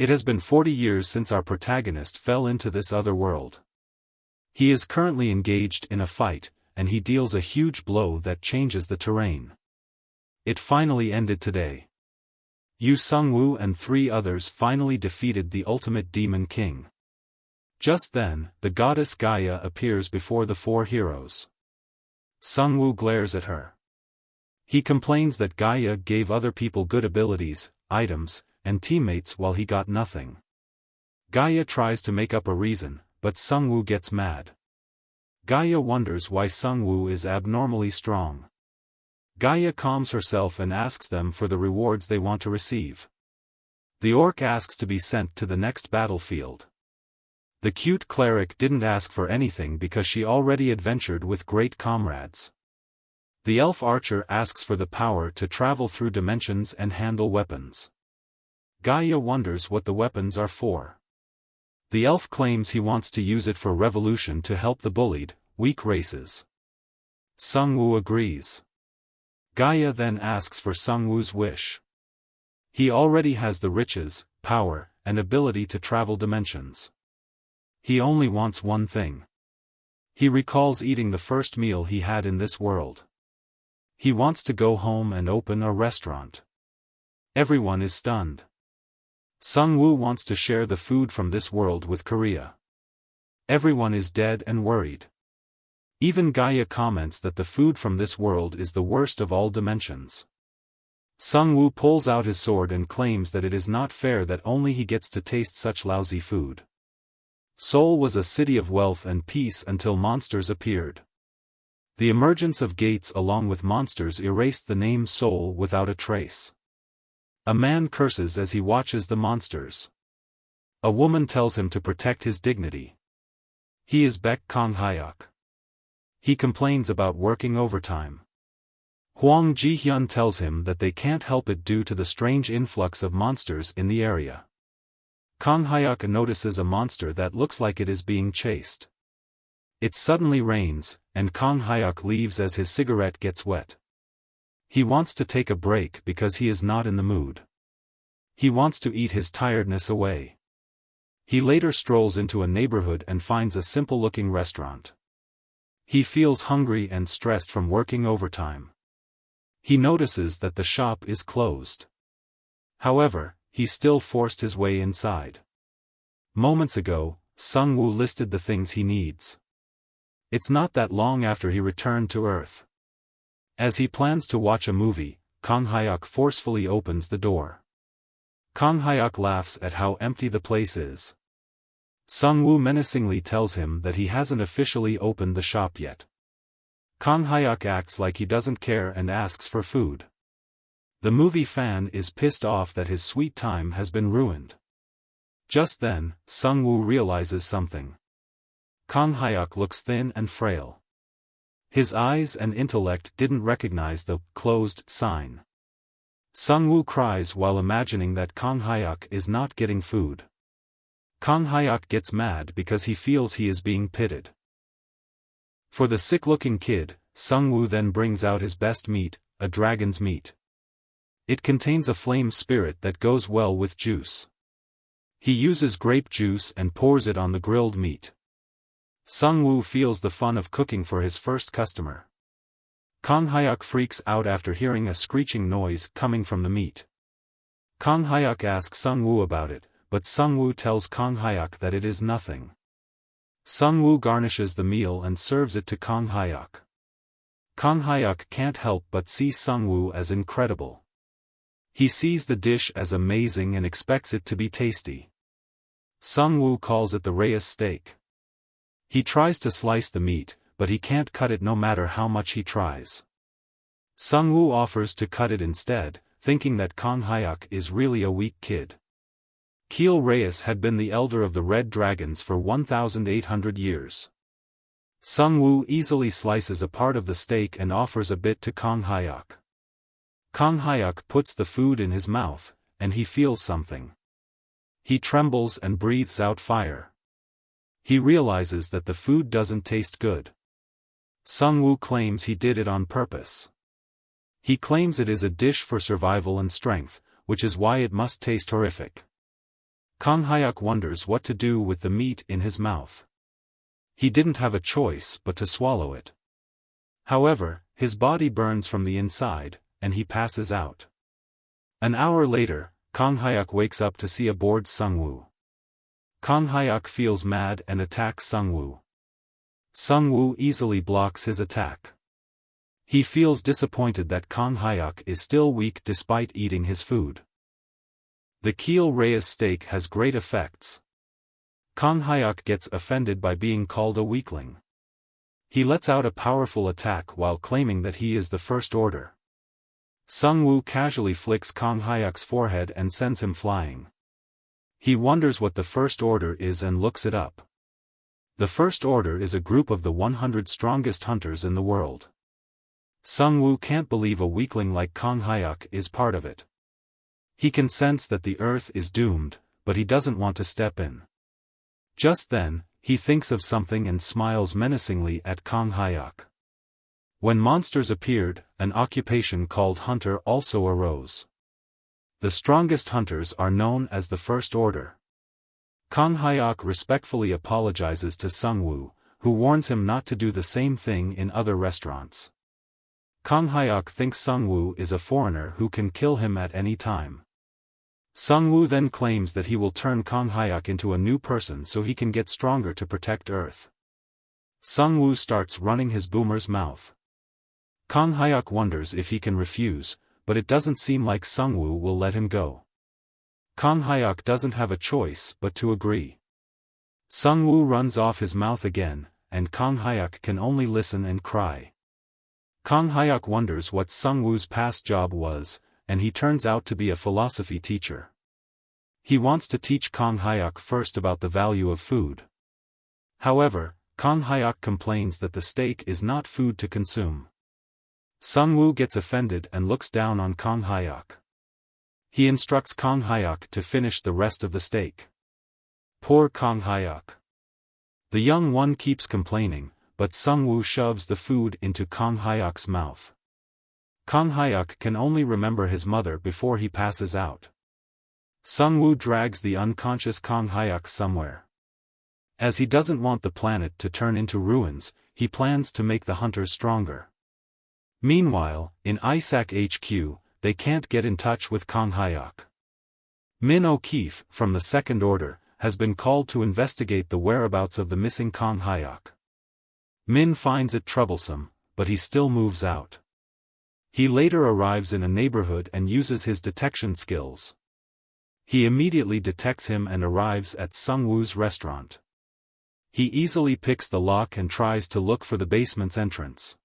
It has been 40 years since our protagonist fell into this other world. He is currently engaged in a fight, and he deals a huge blow that changes the terrain. It finally ended today. Yu Sungwoo and 3 others finally defeated the ultimate demon king. Just then, the goddess Gaia appears before the 4 heroes. Sungwoo glares at her. He complains that Gaia gave other people good abilities, items, and teammates while he got nothing. Gaia tries to make up a reason, but Sungwoo gets mad. Gaia wonders why Sungwoo is abnormally strong. Gaia calms herself and asks them for the rewards they want to receive. The orc asks to be sent to the next battlefield. The cute cleric didn't ask for anything because she already adventured with great comrades. The elf archer asks for the power to travel through dimensions and handle weapons. Gaia wonders what the weapons are for. The elf claims he wants to use it for revolution to help the bullied, weak races. Sungwoo agrees. Gaia then asks for Sungwoo's wish. He already has the riches, power, and ability to travel dimensions. He only wants one thing. He recalls eating the first meal he had in this world. He wants to go home and open a restaurant. Everyone is stunned. Sungwoo wants to share the food from this world with Korea. Everyone is dead and worried. Even Gaia comments that the food from this world is the worst of all dimensions. Sungwoo pulls out his sword and claims that it is not fair that only he gets to taste such lousy food. Seoul was a city of wealth and peace until monsters appeared. The emergence of gates along with monsters erased the name Seoul without a trace. A man curses as he watches the monsters. A woman tells him to protect his dignity. He is Baek Kong-hyuk. He complains about working overtime. Hwang Ji-hyun tells him that they can't help it due to the strange influx of monsters in the area. Kong-hyuk notices a monster that looks like it is being chased. It suddenly rains, and Kong-hyuk leaves as his cigarette gets wet. He wants to take a break because he is not in the mood. He wants to eat his tiredness away. He later strolls into a neighborhood and finds a simple-looking restaurant. He feels hungry and stressed from working overtime. He notices that the shop is closed. However, he still forced his way inside. Moments ago, Sungwoo listed the things he needs. It's not that long after he returned to Earth. As he plans to watch a movie, Kong-hyuk forcefully opens the door. Kong-hyuk laughs at how empty the place is. Sungwoo menacingly tells him that he hasn't officially opened the shop yet. Kong-hyuk acts like he doesn't care and asks for food. The movie fan is pissed off that his sweet time has been ruined. Just then, Sungwoo realizes something. Kong-hyuk looks thin and frail. His eyes and intellect didn't recognize the closed sign. Sungwoo cries while imagining that Kong-hyuk is not getting food. Kong-hyuk gets mad because he feels he is being pitted. For the sick-looking kid, Sungwoo then brings out his best meat, a dragon's meat. It contains a flame spirit that goes well with juice. He uses grape juice and pours it on the grilled meat. Sungwoo feels the fun of cooking for his first customer. Kong-hyuk freaks out after hearing a screeching noise coming from the meat. Kong-hyuk asks Sungwoo about it, but Sungwoo tells Kong-hyuk that it is nothing. Sungwoo garnishes the meal and serves it to Kong-hyuk. Kong-hyuk can't help but see Sungwoo as incredible. He sees the dish as amazing and expects it to be tasty. Sungwoo calls it the Reyes steak. He tries to slice the meat, but he can't cut it no matter how much he tries. Sungwoo offers to cut it instead, thinking that Kong-hyuk is really a weak kid. Keel Reyes had been the elder of the Red Dragons for 1,800 years. Sungwoo easily slices a part of the steak and offers a bit to Kong-hyuk. Kong-hyuk puts the food in his mouth, and he feels something. He trembles and breathes out fire. He realizes that the food doesn't taste good. Sungwoo claims he did it on purpose. He claims it is a dish for survival and strength, which is why it must taste horrific. Kang Hyuk wonders what to do with the meat in his mouth. He didn't have a choice but to swallow it. However, his body burns from the inside, and he passes out. An hour later, Kang Hyuk wakes up to see a bored Sungwoo. Kang Hyuk feels mad and attacks Sungwoo. Sungwoo easily blocks his attack. He feels disappointed that Kang Hyuk is still weak despite eating his food. The Keel Reyes steak has great effects. Kang Hyuk gets offended by being called a weakling. He lets out a powerful attack while claiming that he is the First Order. Sungwoo casually flicks Kang Hyuk's forehead and sends him flying. He wonders what the First Order is and looks it up. The First Order is a group of the 100 strongest hunters in the world. Sungwoo can't believe a weakling like Kang Hyuk is part of it. He can sense that the earth is doomed, but he doesn't want to step in. Just then, he thinks of something and smiles menacingly at Kang Hyuk. When monsters appeared, an occupation called hunter also arose. The strongest hunters are known as the First Order. Kang Hyuk respectfully apologizes to Sungwoo, who warns him not to do the same thing in other restaurants. Kang Hyuk thinks Sungwoo is a foreigner who can kill him at any time. Sungwoo then claims that he will turn Kang Hyuk into a new person so he can get stronger to protect Earth. Sungwoo starts running his boomer's mouth. Kang Hyuk wonders if he can refuse, but it doesn't seem like Sungwoo will let him go. Kang Hyuk doesn't have a choice but to agree. Sungwoo runs off his mouth again, and Kang Hyuk can only listen and cry. Kang Hyuk wonders what Sungwoo's past job was, and he turns out to be a philosophy teacher. He wants to teach Kang Hyuk first about the value of food. However, Kang Hyuk complains that the steak is not food to consume. Sungwoo gets offended and looks down on Kang Hyuk. He instructs Kang Hyuk to finish the rest of the steak. Poor Kang Hyuk. The young one keeps complaining, but Sungwoo shoves the food into Kang Hyuk's mouth. Kang Hyuk can only remember his mother before he passes out. Sungwoo drags the unconscious Kang Hyuk somewhere. As he doesn't want the planet to turn into ruins, he plans to make the hunters stronger. Meanwhile, in ISAC HQ, they can't get in touch with Kang Hyuk. Min O'Keefe, from the Second Order, has been called to investigate the whereabouts of the missing Kang Hyuk. Min finds it troublesome, but he still moves out. He later arrives in a neighborhood and uses his detection skills. He immediately detects him and arrives at Sungwoo's restaurant. He easily picks the lock and tries to look for the basement's entrance.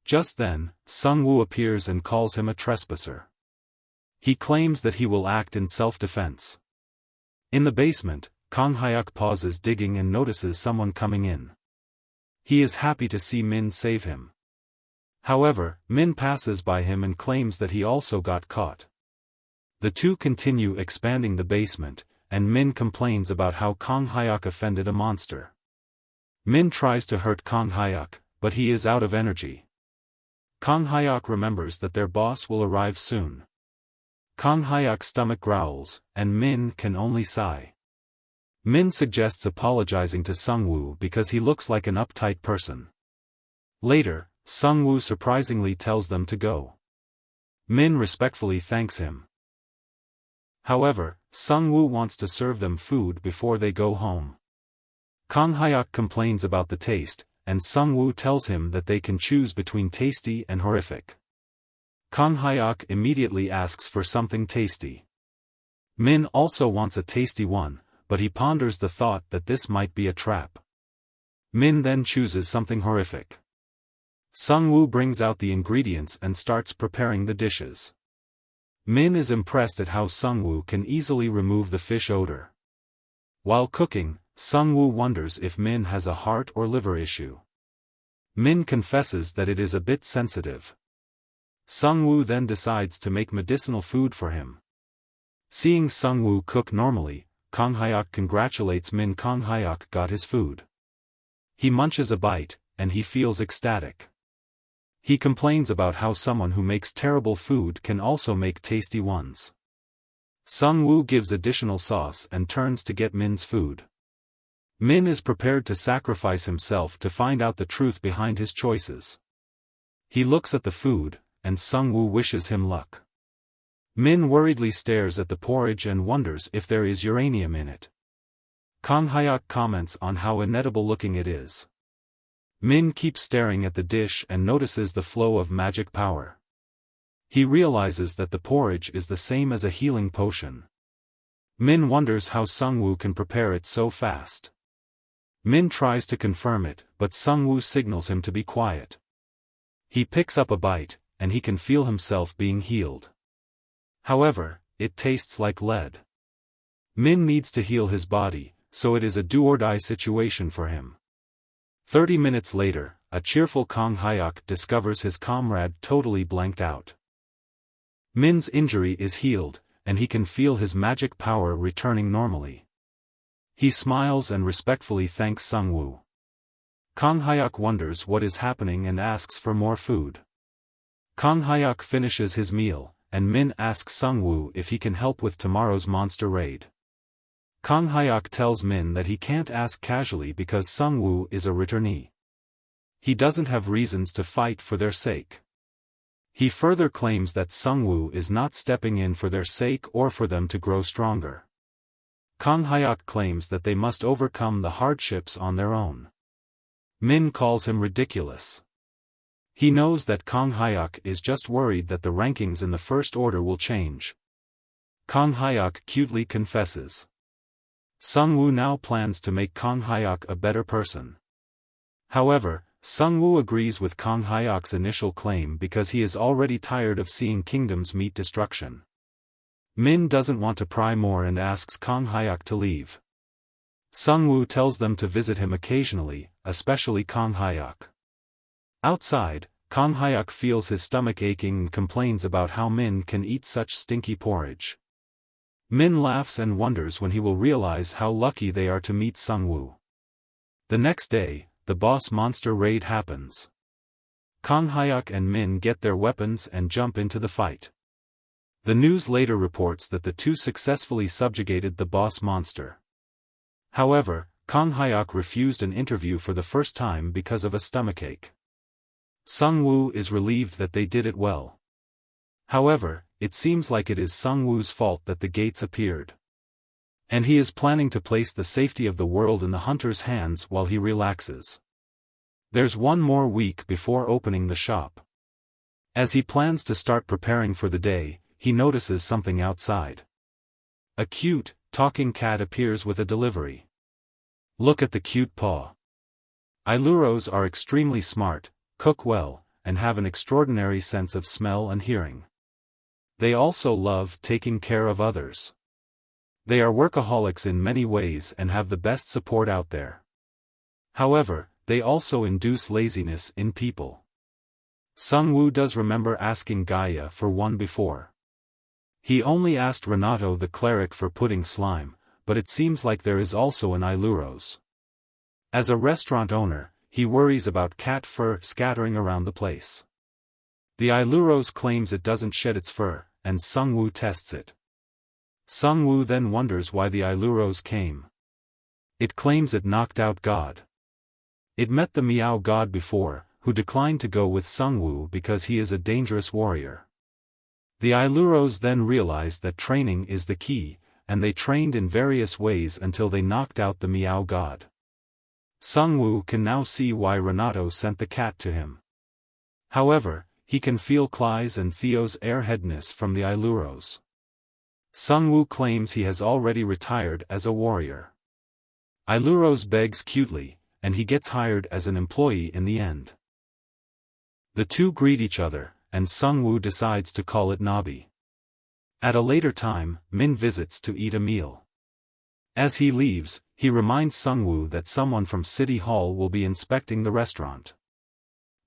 Just then, Sungwoo appears and calls him a trespasser. He claims that he will act in self-defense. In the basement, Kang Hyuk pauses digging and notices someone coming in. He is happy to see Min save him. However, Min passes by him and claims that he also got caught. The two continue expanding the basement, and Min complains about how Kang Hyuk offended a monster. Min tries to hurt Kang Hyuk, but he is out of energy. Kang Hyuk remembers that their boss will arrive soon. Kang Hyuk's stomach growls, and Min can only sigh. Min suggests apologizing to Sungwoo because he looks like an uptight person. Later, Sungwoo surprisingly tells them to go. Min respectfully thanks him. However, Sungwoo wants to serve them food before they go home. Kang Hyuk complains about the taste, and Sungwoo tells him that they can choose between tasty and horrific. Kang Hyuk immediately asks for something tasty. Min also wants a tasty one, but he ponders the thought that this might be a trap. Min then chooses something horrific. Sungwoo brings out the ingredients and starts preparing the dishes. Min is impressed at how Sungwoo can easily remove the fish odor. While cooking, Sungwoo wonders if Min has a heart or liver issue. Min confesses that it is a bit sensitive. Sungwoo then decides to make medicinal food for him. Seeing Sungwoo cook normally, Kang Hyuk congratulates Min. Kang Hyuk got his food. He munches a bite, and he feels ecstatic. He complains about how someone who makes terrible food can also make tasty ones. Sung-woo gives additional sauce and turns to get Min's food. Min is prepared to sacrifice himself to find out the truth behind his choices. He looks at the food, and Sung-woo wishes him luck. Min worriedly stares at the porridge and wonders if there is uranium in it. Kang Hyuk comments on how inedible looking it is. Min keeps staring at the dish and notices the flow of magic power. He realizes that the porridge is the same as a healing potion. Min wonders how Sung-woo can prepare it so fast. Min tries to confirm it, but Sung-woo signals him to be quiet. He picks up a bite, and he can feel himself being healed. However, it tastes like lead. Min needs to heal his body, so it is a do-or-die situation for him. 30 minutes later, a cheerful Kang Hyuk discovers his comrade totally blanked out. Min's injury is healed, and he can feel his magic power returning normally. He smiles and respectfully thanks Sung-woo. Kang Hyuk wonders what is happening and asks for more food. Kang Hyuk finishes his meal, and Min asks Sung-woo if he can help with tomorrow's monster raid. Kang Hyuk tells Min that he can't ask casually because Sung-woo is a returnee. He doesn't have reasons to fight for their sake. He further claims that Sung-woo is not stepping in for their sake or for them to grow stronger. Kang Hyuk claims that they must overcome the hardships on their own. Min calls him ridiculous. He knows that Kang Hyuk is just worried that the rankings in the First Order will change. Kang Hyuk cutely confesses. Sung-woo now plans to make Kang Hyuk a better person. However, Sung-woo agrees with Kang Hyuk's initial claim because he is already tired of seeing kingdoms meet destruction. Min doesn't want to pry more and asks Kang Hyuk to leave. Sung-woo tells them to visit him occasionally, especially Kang Hyuk. Outside, Kang Hyuk feels his stomach aching and complains about how Min can eat such stinky porridge. Min laughs and wonders when he will realize how lucky they are to meet Sung-woo. The next day, the boss monster raid happens. Kang Hyuk and Min get their weapons and jump into the fight. The news later reports that the two successfully subjugated the boss monster. However, Kang Hyuk refused an interview for the first time because of a stomachache. Sung-woo is relieved that they did it well. However, it seems like it is Sung-woo's fault that the gates appeared. And he is planning to place the safety of the world in the hunter's hands while he relaxes. There's one more week before opening the shop. As he plans to start preparing for the day, he notices something outside. A cute, talking cat appears with a delivery. Look at the cute paw. Ailuros are extremely smart, cook well, and have an extraordinary sense of smell and hearing. They also love taking care of others. They are workaholics in many ways and have the best support out there. However, they also induce laziness in people. Sung-woo does remember asking Gaia for one before. He only asked Renato the cleric for pudding slime, but it seems like there is also an Ailuros. As a restaurant owner, he worries about cat fur scattering around the place. The Ailuros claims it doesn't shed its fur, and Sung-woo tests it. Sung-woo then wonders why the Ailuros came. It claims it knocked out God. It met the Meow God before, who declined to go with Sung-woo because he is a dangerous warrior. The Ailuros then realized that training is the key, and they trained in various ways until they knocked out the Meow God. Sung-woo can now see why Renato sent the cat to him. However, he can feel Cly's and Theo's airheadness from the Ailuros. Sung-woo claims he has already retired as a warrior. Ailuros begs cutely, and he gets hired as an employee in the end. The two greet each other, and Sung-woo decides to call it Nabi. At a later time, Min visits to eat a meal. As he leaves, he reminds Sung-woo that someone from City Hall will be inspecting the restaurant.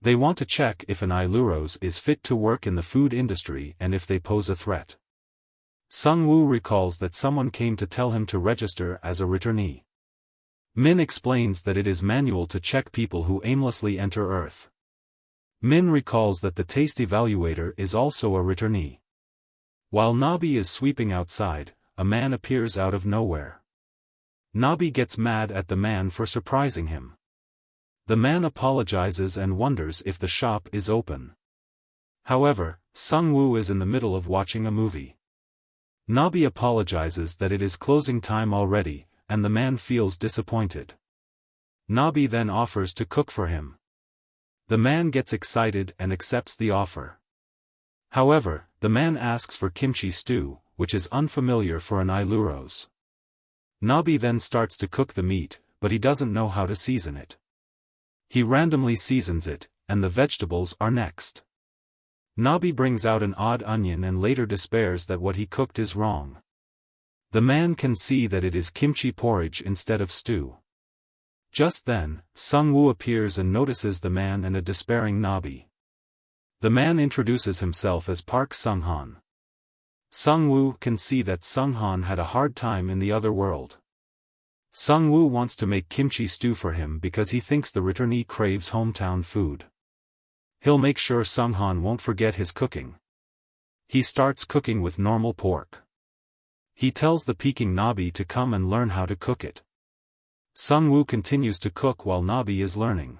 They want to check if an Ailuros is fit to work in the food industry and if they pose a threat. Sung-woo recalls that someone came to tell him to register as a returnee. Min explains that it is manual to check people who aimlessly enter Earth. Min recalls that the taste evaluator is also a returnee. While Nabi is sweeping outside, a man appears out of nowhere. Nabi gets mad at the man for surprising him. The man apologizes and wonders if the shop is open. However, Sung-woo is in the middle of watching a movie. Nabi apologizes that it is closing time already, and the man feels disappointed. Nabi then offers to cook for him. The man gets excited and accepts the offer. However, the man asks for kimchi stew, which is unfamiliar for an Iluros. Nabi then starts to cook the meat, but he doesn't know how to season it. He randomly seasons it, and the vegetables are next. Nabi brings out an odd onion and later despairs that what he cooked is wrong. The man can see that it is kimchi porridge instead of stew. Just then, Sung-woo appears and notices the man and a despairing Nabi. The man introduces himself as Park Sung-han. Sung-woo can see that Sung-han had a hard time in the other world. Sung-woo wants to make kimchi stew for him because he thinks the returnee craves hometown food. He'll make sure Sung-han won't forget his cooking. He starts cooking with normal pork. He tells the Peking Nabi to come and learn how to cook it. Sung-woo continues to cook while Nabi is learning.